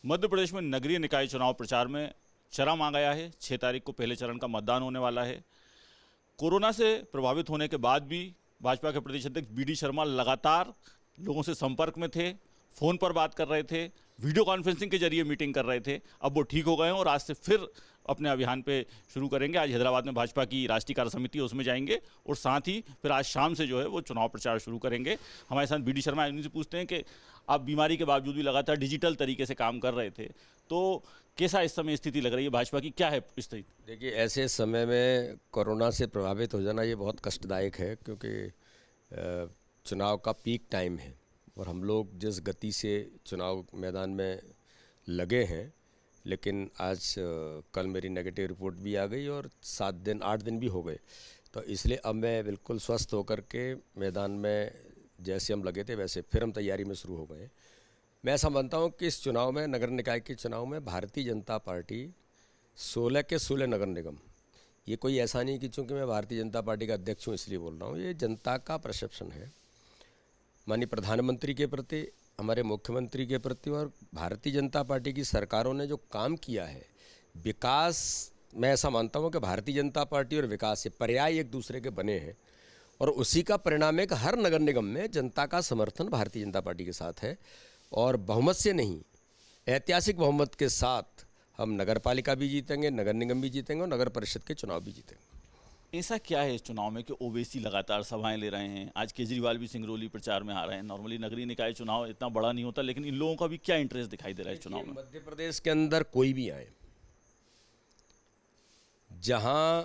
मध्य प्रदेश में नगरीय निकाय चुनाव प्रचार में चरम आ गया है। 6 तारीख को पहले चरण का मतदान होने वाला है। कोरोना से प्रभावित होने के बाद भी भाजपा के प्रदेश अध्यक्ष बी डी शर्मा लगातार लोगों से संपर्क में थे, फ़ोन पर बात कर रहे थे, वीडियो कॉन्फ्रेंसिंग के जरिए मीटिंग कर रहे थे। अब वो ठीक हो गए हैं और आज से फिर अपने अभियान पे शुरू करेंगे। आज हैदराबाद में भाजपा की राष्ट्रीय कार्य समिति है, उसमें जाएंगे और साथ ही फिर आज शाम से जो है वो चुनाव प्रचार शुरू करेंगे। हमारे साथ बी डी शर्मा, इनसे पूछते हैं कि आप बीमारी के बावजूद भी लगातार डिजिटल तरीके से काम कर रहे थे, तो कैसा इस समय स्थिति लग रही है भाजपा की, क्या है स्थिति? देखिए, ऐसे समय में कोरोना से प्रभावित हो जाना ये बहुत कष्टदायक है, क्योंकि चुनाव का पीक टाइम है और हम लोग जिस गति से चुनाव मैदान में लगे हैं, लेकिन आज कल मेरी नेगेटिव रिपोर्ट भी आ गई और 8 दिन भी हो गए, तो इसलिए अब मैं बिल्कुल स्वस्थ होकर के मैदान में जैसे हम लगे थे वैसे फिर हम तैयारी में शुरू हो गए। मैं ऐसा मानता हूं कि इस चुनाव में, नगर निकाय के चुनाव में, भारतीय जनता पार्टी 16 के 16 नगर निगम, ये कोई ऐसा नहीं कि चूँकि मैं भारतीय जनता पार्टी का अध्यक्ष हूँ इसलिए बोल रहा हूँ, ये जनता का परसेप्शन है माननीय प्रधानमंत्री के प्रति, हमारे मुख्यमंत्री के प्रति और भारतीय जनता पार्टी की सरकारों ने जो काम किया है। विकास, मैं ऐसा मानता हूँ कि भारतीय जनता पार्टी और विकास से पर्याय एक दूसरे के बने हैं और उसी का परिणाम है कि हर नगर निगम में जनता का समर्थन भारतीय जनता पार्टी के साथ है और बहुमत से नहीं, ऐतिहासिक बहुमत के साथ हम नगर पालिका भी जीतेंगे, नगर निगम भी जीतेंगे और नगर परिषद के चुनाव भी जीतेंगे। ऐसा क्या है इस चुनाव में कि ओवैसी लगातार सभाएं ले रहे हैं? आज केजरीवाल भी सिंगरौली प्रचार में आ रहे हैं। नॉर्मली नगरीय निकाय चुनाव इतना बड़ा नहीं होता, लेकिन इन लोगों का भी क्या इंटरेस्ट दिखाई दे रहा है इस चुनाव में? मध्य प्रदेश के अंदर कोई भी आए, जहां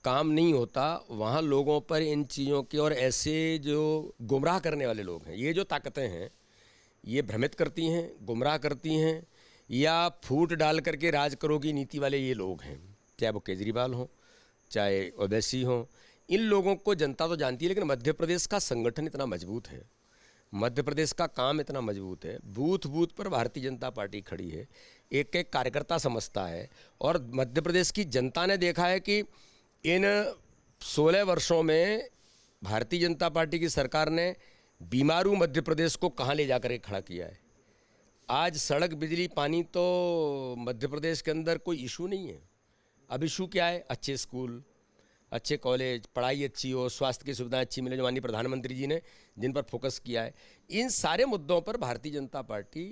काम नहीं होता वहां लोगों पर इन चीज़ों की, और ऐसे जो गुमराह करने वाले लोग हैं, ये जो ताकतें हैं, ये भ्रमित करती हैं, गुमराह करती हैं या फूट डाल करके राज करो की नीति वाले ये लोग हैं, चाहे वो केजरीवाल हों, चाहे ओवैसी हों। इन लोगों को जनता तो जानती है, लेकिन मध्य प्रदेश का संगठन इतना मजबूत है, मध्य प्रदेश का काम इतना मजबूत है, बूथ बूथ पर भारतीय जनता पार्टी खड़ी है, एक एक कार्यकर्ता समझता है। और मध्य प्रदेश की जनता ने देखा है कि इन 16 वर्षों में भारतीय जनता पार्टी की सरकार ने बीमारू मध्य प्रदेश को कहाँ ले जाकर के खड़ा किया है। आज सड़क, बिजली, पानी तो मध्य प्रदेश के अंदर कोई इशू नहीं है। अब इशू क्या है? अच्छे स्कूल, अच्छे कॉलेज, पढ़ाई अच्छी हो, स्वास्थ्य की सुविधाएं अच्छी मिले, जो माननीय प्रधानमंत्री जी ने जिन पर फोकस किया है। इन सारे मुद्दों पर भारतीय जनता पार्टी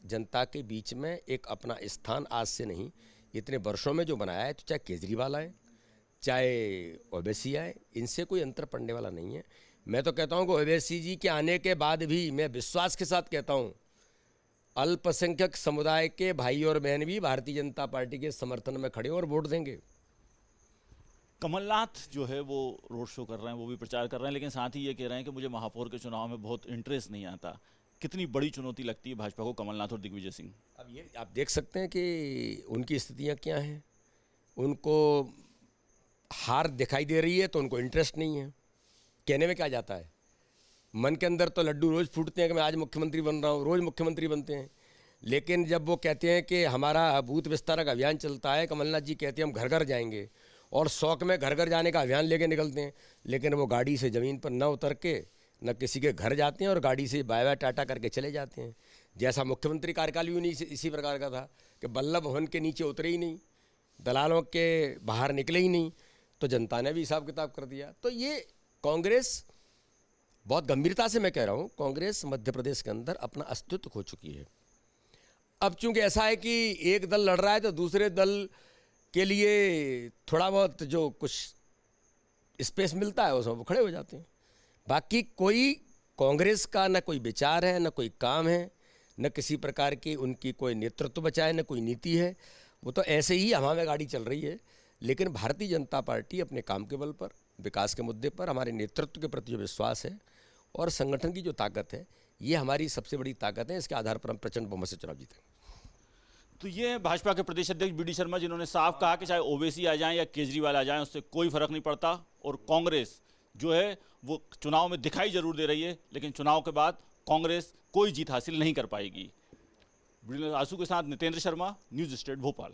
जनता के बीच में एक अपना स्थान आज से नहीं, इतने वर्षों में जो बनाया है, तो चाहे केजरीवाल आए, चाहे ओवैसी आए, इनसे कोई अंतर पड़ने वाला नहीं है। मैं तो कहता हूँ कि ओवैसी जी के आने के बाद भी, मैं विश्वास के साथ कहता हूँ, अल्पसंख्यक समुदाय के भाई और बहन भी भारतीय जनता पार्टी के समर्थन में खड़े और वोट देंगे। कमलनाथ जो है वो रोड शो कर रहे हैं, वो भी प्रचार कर रहे हैं, लेकिन साथ ही ये कह रहे हैं कि मुझे महापौर के चुनाव में बहुत इंटरेस्ट नहीं आता। कितनी बड़ी चुनौती लगती है भाजपा को कमलनाथ और दिग्विजय सिंह? अब ये आप देख सकते हैं कि उनकी स्थितियाँ क्या हैं। उनको हार दिखाई दे रही है तो उनको इंटरेस्ट नहीं है। कहने में क्या जाता है, मन के अंदर तो लड्डू रोज़ फूटते हैं कि मैं आज मुख्यमंत्री बन रहा हूँ, रोज़ मुख्यमंत्री बनते हैं, लेकिन जब वो कहते हैं कि हमारा बूथ विस्तारक अभियान चलता है, कमलनाथ जी कहते हैं हम घर घर जाएंगे और शौक में घर घर जाने का अभियान लेके निकलते हैं, लेकिन वो गाड़ी से ज़मीन पर न उतर के न किसी के घर जाते हैं और गाड़ी से बाय बाय टाटा करके चले जाते हैं। जैसा मुख्यमंत्री कार्यकाल भी नहीं इसी प्रकार का था कि बल्लभ भवन के नीचे उतरे ही नहीं, दलालों के बाहर निकले ही नहीं, तो जनता ने भी हिसाब किताब कर दिया। तो ये कांग्रेस, बहुत गंभीरता से मैं कह रहा हूँ, कांग्रेस मध्य प्रदेश के अंदर अपना अस्तित्व खो चुकी है। अब चूंकि ऐसा है कि एक दल लड़ रहा है तो दूसरे दल के लिए थोड़ा बहुत जो कुछ स्पेस मिलता है उसमें वो खड़े हो जाते हैं। बाकी कोई कांग्रेस का न कोई विचार है, न कोई काम है, न किसी प्रकार की उनकी कोई नेतृत्व बचा है, न कोई नीति है। वो तो ऐसे ही हवा में गाड़ी चल रही है। लेकिन भारतीय जनता पार्टी अपने काम के बल पर, विकास के मुद्दे पर, हमारे नेतृत्व के प्रति जो विश्वास है और संगठन की जो ताकत है, ये हमारी सबसे बड़ी ताकत है। इसके आधार पर हम प्रचंड बहुमत से चुनाव जीतेंगे। तो ये भाजपा के प्रदेश अध्यक्ष बी डी शर्मा, जिन्होंने साफ कहा कि चाहे ओवैसी आ जाएं या केजरीवाल आ जाएं, उससे कोई फर्क नहीं पड़ता, और कांग्रेस जो है वो चुनाव में दिखाई जरूर दे रही है, लेकिन चुनाव के बाद कांग्रेस कोई जीत हासिल नहीं कर पाएगी। आंसू के साथ नितेंद्र शर्मा, न्यूज स्टेट भोपाल।